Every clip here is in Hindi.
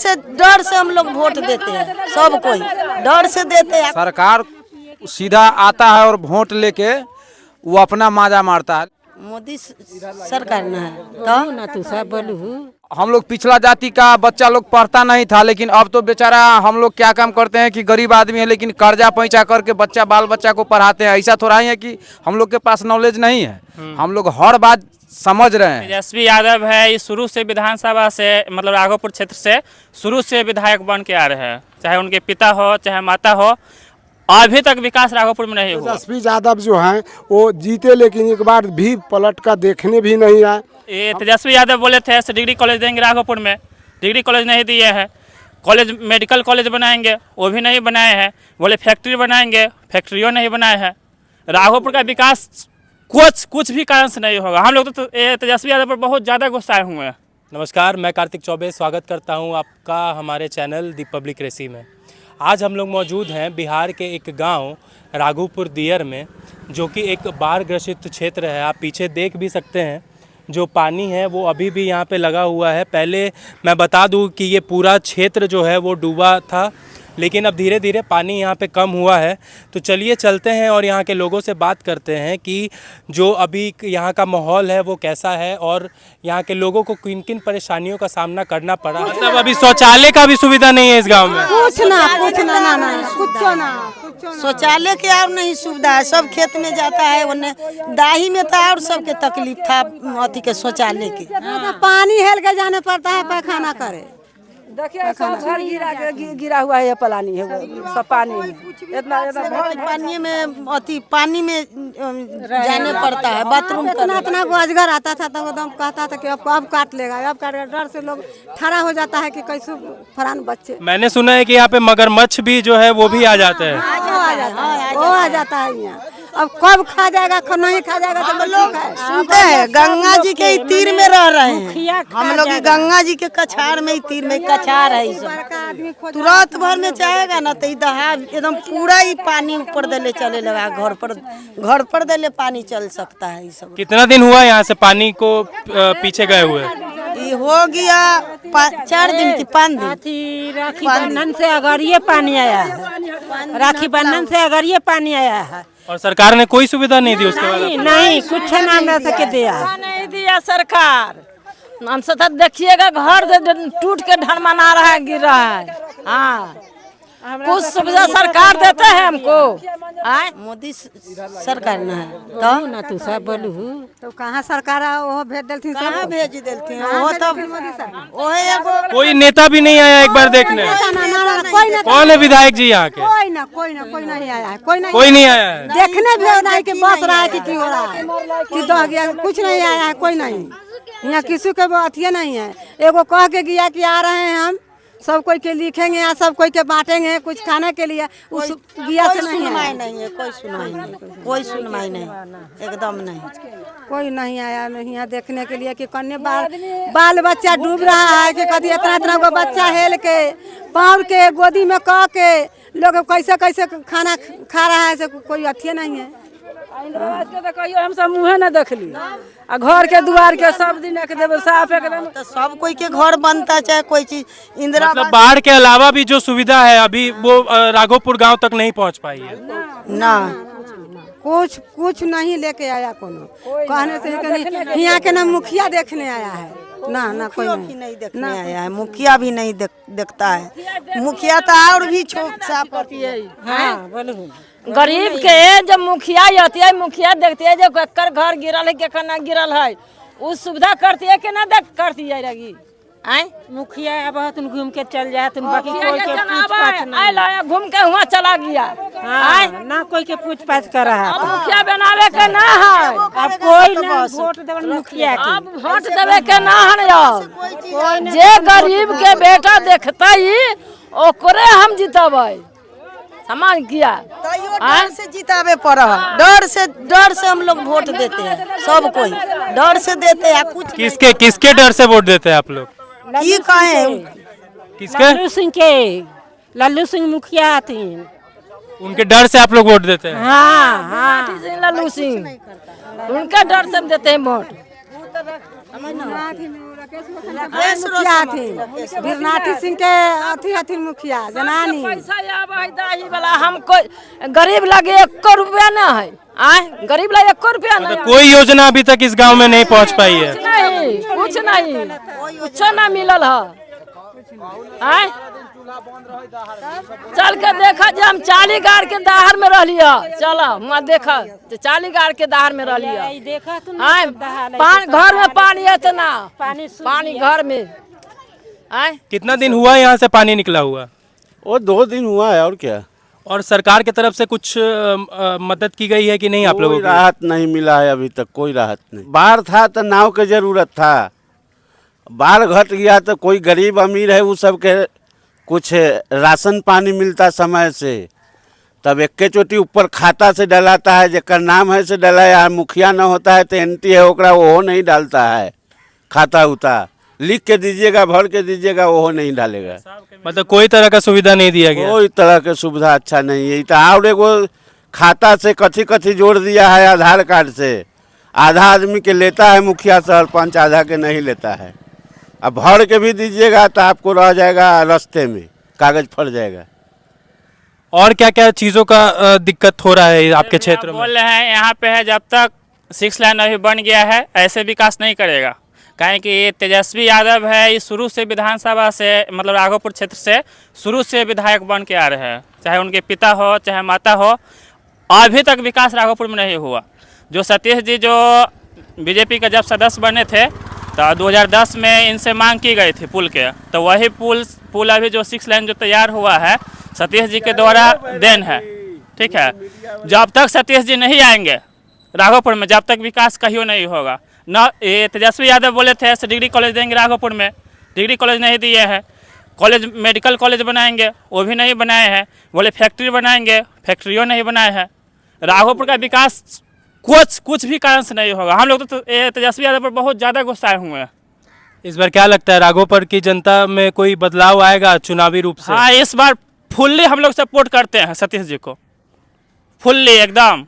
डर से हम लोग वोट देते हैं, सब कोई डर से देते हैं। सरकार सीधा आता है और वोट लेके वो अपना माजा मारता है। मोदी सरकार ना है तो ना तू सब बोलू। हम लोग पिछला जाति का बच्चा लोग पढ़ता नहीं था, लेकिन अब तो बेचारा हम लोग क्या काम करते हैं कि गरीब आदमी है लेकिन कर्जा पैंचा करके बाल बच्चा को पढ़ाते हैं। ऐसा थोड़ा ही है कि हम लोग के पास नॉलेज नहीं है, हम लोग हर बात समझ रहे हैं। तेजस्वी यादव है, ये शुरू से विधानसभा से मतलब राघोपुर क्षेत्र से शुरू से विधायक बन के आ रहे हैं, चाहे उनके पिता हो चाहे माता हो, अभी तक विकास राघोपुर में नहीं हुआ। तेजस्वी यादव जो हैं वो जीते, लेकिन एक बार भी पलट कर देखने भी नहीं आए। ये तेजस्वी यादव बोले थे डिग्री कॉलेज देंगे राघोपुर में, डिग्री कॉलेज नहीं दिए हैं। कॉलेज मेडिकल कॉलेज बनाएंगे, वो भी नहीं बनाए हैं। बोले फैक्ट्री बनाएंगे, फैक्ट्रियों नहीं बनाए हैं। राघोपुर का विकास कुछ भी कारण से नहीं होगा। हम लोग तो तेजस्वी यादव पर बहुत ज़्यादा गुस्साए हुए हैं। नमस्कार, मैं कार्तिक चौबे स्वागत करता हूं आपका हमारे चैनल दी पब्लिक रेसी में। आज हम लोग मौजूद हैं बिहार के एक गांव राघोपुर दियर में, जो कि एक बाढ़ ग्रसित क्षेत्र है। आप पीछे देख भी सकते हैं, जो पानी है वो अभी भी यहाँ पे लगा हुआ है। पहले मैं बता दूं कि ये पूरा क्षेत्र जो है वो डूबा था, लेकिन अब धीरे धीरे पानी यहाँ पे कम हुआ है। तो चलिए चलते हैं और यहाँ के लोगों से बात करते हैं कि जो अभी यहाँ का माहौल है वो कैसा है और यहाँ के लोगों को किन किन परेशानियों का सामना करना पड़ा। मतलब अभी शौचालय का भी सुविधा नहीं है इस गांव में। कुछ ना शौचालय के और नहीं सुविधा है, सब खेत में जाता है। उन्हें दाही में था और सबके तकलीफ था अथी के शौचालय के। पानी हेल के जाने पड़ता है पैखाना करे। देखिए सब घर गिरा हुआ है, ये पलानी है वो सब पानी में, इतना पानी में अति पानी में जाने पड़ता है बाथरूम इतना इतना गोजगर आता था तो एकदम कहता था कि अब काट लेगा, अब काट लेगा। डर से लोग खड़ा हो जाता है कि कैसे फरान बच्चे। मैंने सुना है कि यहाँ पे मगरमच्छ भी जो है वो भी आ जाते हैं। वो आ जाता है यहाँ। अब कब खा जाएगा कब नहीं खा जाएगा तो लोग सुनते हैं। गंगा जी के तीर में रह रहे हैं हम लोग, गंगा जी के कछार में ही तीर में कछार है। तुरंत भर में चाहेगा ना तो दहा एकदम पूरा ही पानी ऊपर देले चले लगा, घर पर देले पानी चल सकता है। ये सब कितना दिन हुआ यहाँ से पानी को पीछे गए हुए? ये हो गया 4 दिन की 5 दिन। राखी बंधन से अगर ये पानी आया है, राखी बंधन से अगर ये पानी आया है और सरकार ने कोई सुविधा नहीं दी उसके बाद? नहीं कुछ नाम रह सके दिया नहीं दिया सरकार। हम सतत देखिएगा घर टूट के ढनमना रहा है, गिर रहा है। हाँ कुछ सुविधा सरकार देते हैं हमको। मोदी सरकार ना है तो ना तू सब बोलू। तो कहाँ सरकार वो भेज देती, कहाँ भेज देती है वो तब कोई नेता भी नहीं आया एक बार देखने? कौन है विधायक जी यहाँ के? कोई नहीं आया है, कोई नहीं आया है देखने भी हो रहा है कि बस रहा है कि हो रहा है कि दह गया, कुछ नहीं आया है। कोई नहीं यहाँ किसी के अथिया नहीं है। एगो कह के गया कि आ रहे हैं हम, सब कोई के लिखेंगे या सब कोई के बांटेंगे कुछ खाने के लिए, उस गिया से नहीं है। कोई सुनवाई नहीं, एकदम नहीं। कोई नहीं आया नहीं यहाँ देखने के लिए कि कन्ने बाल बच्चा डूब रहा है कि कभी इतना इतना को बच्चा हेल के पाँव के गोदी में कह के लोग कैसे कैसे खाना खा रहा है, से कोई अथिया नहीं है। हम सब मुँह न देखली, घर के द्वार के सब दिन साफ एकदम। तो सब कोई के घर बनता चाहे कोई चीज इंदिरा मतलब बाढ़ के अलावा भी जो सुविधा है अभी वो राघोपुर गांव तक नहीं पहुंच पाई है ना। कुछ नहीं लेके आया कोनो, कहने से यहाँ के ना मुखिया देखने आया है ना कोई नहीं देखने आया है। मुखिया भी नहीं देखता है। मुखिया तो और भी छोट साफ करती है। गरीब के जब मुखिया आती है, मुखिया देखती है जब केकर घर गिरल है केकर ना गिरल है, उस सुविधा करती है कि ना करती है रगी। मुखिया बहुत घूम के चल जाए, तुम बाकी कोई के पूछ-पाछ नहीं। घूम के हुआ चला गया, ना कोई के पूछ-पाछ कर रहा है। मुखिया बनावे के ना है, अब कोई ना वोट देवे मुखिया के, अब वोट देवे के ना है। जे गरीब के बेटा देखता ही ओकरे हम जितबै, समान किया डर से जितावे पड़ा। डर से हम लोग वोट देते हैं, सब कोई डर से देते हैं। कुछ किसके डर से वोट देते हैं आप लोग? ये कहे किसके? लल्लू सिंह मुखिया थी, उनके डर से आप लोग वोट देते हैं? हाँ लल्लू सिंह, उनका डर से देते हैं वोट। मुखिया थी वीरनाथी सिंह के अथी हथिन मुखिया जनानी। पैसा आवे दाही वाला हम कोई गरीब लगे 1 रुपया ना है। आए गरीब लगे 1 रुपया ना। कोई योजना अभी तक इस गांव में नहीं पहुंच पाई है। कुछ नहीं कुछ ना मिलल है। आए चल के देखा जे हम 40 गाड़ के दाहर में रह लिया। चलो वहाँ देखा 40 गाड़ के दाहर में रह लिया। घर में पानी है इतना पानी घर में। आए कितना दिन हुआ यहाँ से पानी निकला हुआ? वो 2 दिन हुआ है और क्या। और सरकार की तरफ से कुछ मदद की गई है कि नहीं आप लोगों कोई को? राहत नहीं मिला है अभी तक, कोई राहत नहीं। बाढ़ था तो नाव की जरूरत था, बाढ़ घट गया तो कोई गरीब अमीर है वो सब के कुछ राशन पानी मिलता समय से, तब एक चोटी ऊपर खाता से डलाता है, जेकर नाम है से डला है। मुखिया न होता है तो एंटी है ओकरा वो नहीं डालता है, खाता उता लिख के दीजिएगा भर के दीजिएगा वो नहीं डालेगा। मतलब कोई तरह का सुविधा नहीं दिया गया? कोई तरह के सुविधा अच्छा नहीं है। तो और एगो खाता से कथी कथी जोड़ दिया है आधार कार्ड से, आधा आदमी के लेता है मुखिया सरपंच, आधा के नहीं लेता है। अब भर के भी दीजिएगा तो आपको रह जाएगा रास्ते में, कागज फट जाएगा। और क्या क्या चीज़ों का दिक्कत हो रहा है आपके क्षेत्र में? बोल रहे हैं यहाँ पे है जब तक 6 लाइन अभी बन गया है ऐसे विकास नहीं करेगा। काहे कि ये तेजस्वी यादव है, ये शुरू से विधानसभा से मतलब राघोपुर क्षेत्र से शुरू से विधायक बन के आ रहे हैं, चाहे उनके पिता हो चाहे माता हो। अभी तक विकास राघोपुर में नहीं हुआ। जो सतीश जी जो बीजेपी का जब सदस्य बने थे तो 2010 में इनसे मांग की गई थी पुल के, तो वही पुल अभी जो 6 लाइन जो तैयार हुआ है सतीश जी के द्वारा देन है। ठीक है, जब तक सतीश जी नहीं आएंगे राघोपुर में जब तक विकास कहीं नहीं होगा। न ये तेजस्वी यादव बोले थे डिग्री कॉलेज देंगे राघोपुर में, डिग्री कॉलेज नहीं दिए हैं। कॉलेज मेडिकल कॉलेज बनाएंगे वो भी नहीं बनाए हैं। बोले फैक्ट्री बनाएंगे, फैक्ट्रियों नहीं बनाए हैं। राघोपुर का विकास कुछ भी कारण से नहीं होगा। हम लोग तो तेजस्वी यादव पर बहुत ज़्यादा गुस्साए हुए हैं। इस बार क्या लगता है राघोपुर की जनता में कोई बदलाव आएगा चुनावी रूप से? हाँ, इस बार फुल्ली हम लोग सपोर्ट करते हैं सतीश जी को, फुल्ली एकदम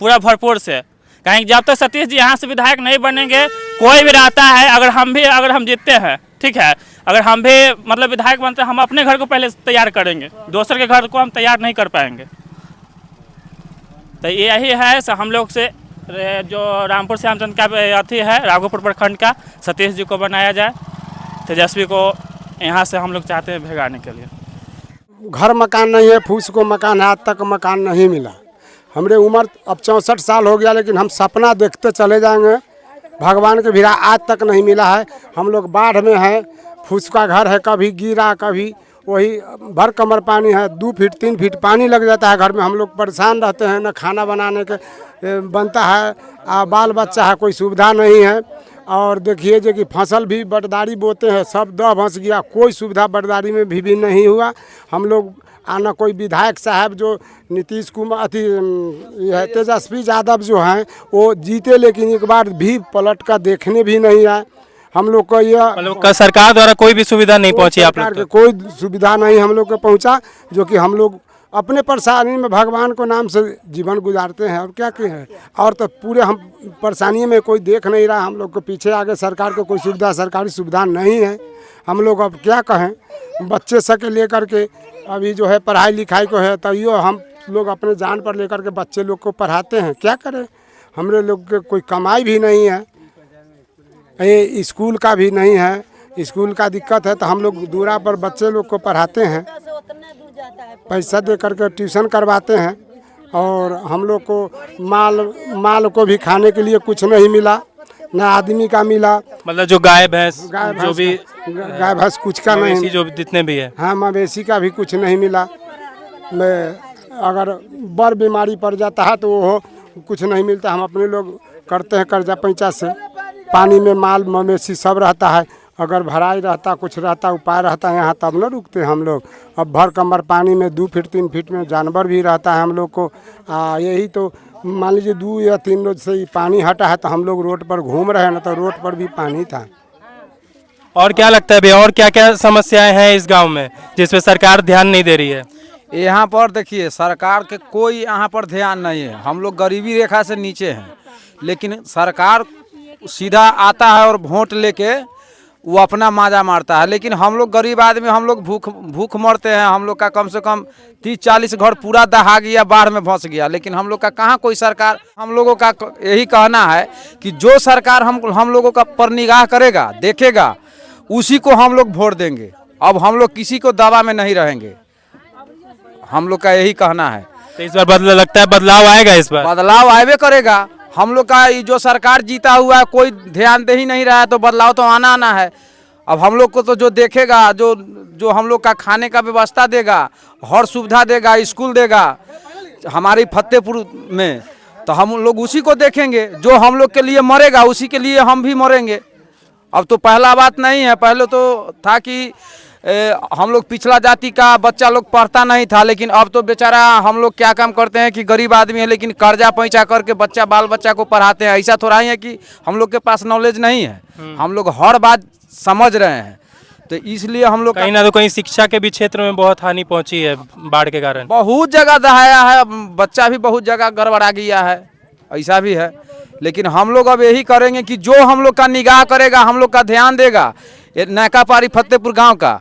पूरा भरपूर से। कहीं जब तक सतीश जी यहाँ से विधायक नहीं बनेंगे, कोई भी रहता है, अगर हम जीतते हैं, ठीक है, अगर हम भी मतलब विधायक बनते हैं, हम अपने घर को पहले तैयार करेंगे, दूसरे के घर को हम तैयार नहीं कर पाएंगे। तो यही है हम लोग से जो रामपुर श्यामचंद का अथी है राघोपुर प्रखंड का, सतीश जी को बनाया जाए, तेजस्वी को यहाँ से हम लोग चाहते हैं भगाने के लिए। घर मकान नहीं है, फूस को मकान है, आज तक मकान नहीं मिला। हमरे उम्र अब 64 साल हो गया, लेकिन हम सपना देखते चले जाएंगे, भगवान के भिड़ा आज तक नहीं मिला है। हम लोग बाढ़ में है, फूस का घर है, कभी गिरा कभी वही भर कमर पानी है, 2 फीट 3 फीट पानी लग जाता है घर में। हम लोग परेशान रहते हैं, न खाना बनाने के बनता है, बाल बच्चा है, कोई सुविधा नहीं है। और देखिए जो कि फसल भी बटदारी बोते हैं, सब दह भंस गया, कोई सुविधा बटदारी में भी नहीं हुआ। हम लोग आना कोई विधायक साहब जो नीतीश कुमार तेजस्वी यादव जो हैं वो जीते, लेकिन एक बार भी पलट कर देखने भी नहीं आए। हम लोग को यह सरकार द्वारा कोई भी सुविधा नहीं पहुंची, आप लोग कोई सुविधा नहीं हम लोग को पहुंचा, जो कि हम लोग अपने परेशानी में भगवान को नाम से जीवन गुजारते हैं। और क्या कहें, और तो पूरे हम परेशानी में कोई देख नहीं रहा। हम लोग को पीछे आगे सरकार को कोई सुविधा, सरकारी सुविधा नहीं है। हम लोग अब क्या कहें, बच्चे से लेकर के अभी जो है पढ़ाई लिखाई को है, तो यो हम लोग अपने जान पर लेकर के बच्चे लोग को पढ़ाते हैं। क्या करें, हमरे लोग के कोई कमाई भी नहीं है, ये स्कूल का भी नहीं है, स्कूल का दिक्कत है, तो हम लोग दूरा पर बच्चे लोग को पढ़ाते हैं, पैसा दे करके ट्यूशन करवाते हैं। और हम लोग को माल को भी खाने के लिए कुछ नहीं मिला, ना आदमी का मिला। मतलब जो गाय भैंस जो भी गाय भैंस कुछ का नहीं, जो जितने भी है, हाँ मवेशी का भी कुछ नहीं मिला। अगर बड़ बीमारी पड़ जाता है तो वो कुछ नहीं मिलता। हम अपने लोग करते हैं कर्जा पैंचा से, पानी में माल मवेशी सब रहता है, अगर भराई रहता कुछ रहता उपाय रहता है यहाँ तब न रुकते हम लोग। अब भर कमर पानी में 2 फीट 3 फीट में जानवर भी रहता है हम लोग को। यही तो मान लीजिए 2 या 3 रोज से पानी हटा है तो हम लोग रोड पर घूम रहे हैं, ना तो रोड पर भी पानी था। और क्या लगता है भैया, और क्या क्या समस्याएं हैं इस गांव में जिस पे सरकार ध्यान नहीं दे रही है? यहाँ पर देखिए सरकार के कोई यहाँ पर ध्यान नहीं है। हम लोग गरीबी रेखा से नीचे हैं, लेकिन सरकार सीधा आता है और वोट लेके वो अपना माजा मारता है, लेकिन हम लोग गरीब आदमी, हम लोग भूख मरते हैं। हम लोग का कम से कम 30-40 घर पूरा दहा गया, बाढ़ में फंस गया, लेकिन हम लोग का कहाँ कोई सरकार। हम लोगों का यही कहना है कि जो सरकार हम लोगों का पर निगाह करेगा, देखेगा, उसी को हम लोग वोट देंगे। अब हम लोग किसी को दवा में नहीं रहेंगे, हम लोग का यही कहना है। तो इस बार लगता है बदलाव आएगा, इस बार बदलाव आएगा करेगा। हम लोग का जो सरकार जीता हुआ है कोई ध्यान दे ही नहीं रहा है, तो बदलाव तो आना है। अब हम लोग को तो जो देखेगा, जो हम लोग का खाने का व्यवस्था देगा, हर सुविधा देगा, स्कूल देगा हमारी फतेहपुर में, तो हम लोग उसी को देखेंगे। जो हम लोग के लिए मरेगा उसी के लिए हम भी मरेंगे। अब तो पहला बात नहीं है, पहले तो था कि हम लोग पिछड़ा जाति का बच्चा लोग पढ़ता नहीं था, लेकिन अब तो बेचारा हम लोग क्या काम करते हैं कि गरीब आदमी है लेकिन कर्जा पैंचा करके बाल बच्चा को पढ़ाते हैं। ऐसा थोड़ा ही है कि हम लोग के पास नॉलेज नहीं है, हम लोग हर बात समझ रहे हैं, तो इसलिए हम लोग कहीं ना तो कहीं शिक्षा के भी क्षेत्र में बहुत हानि पहुंची है बाढ़ के कारण। बहुत जगह दहाया है, बच्चा भी बहुत जगह गड़बड़ा गया है, ऐसा भी है। लेकिन हम लोग अब यही करेंगे कि जो हम लोग का निगाह करेगा, हम लोग का ध्यान देगा, नैकापारी फतेहपुर गांव का,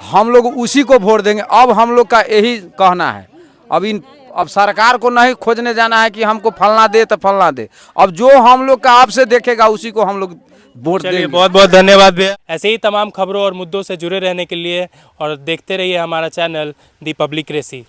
हम लोग उसी को वोट देंगे। अब हम लोग का यही कहना है। अब सरकार को नहीं खोजने जाना है कि हमको फलना दे तो फलना दे। अब जो हम लोग का आपसे देखेगा उसी को हम लोग वोट देंगे। बहुत बहुत धन्यवाद भैया। ऐसे ही तमाम खबरों और मुद्दों से जुड़े रहने के लिए और देखते रहिए हमारा चैनल दी पब्लिक रेसी।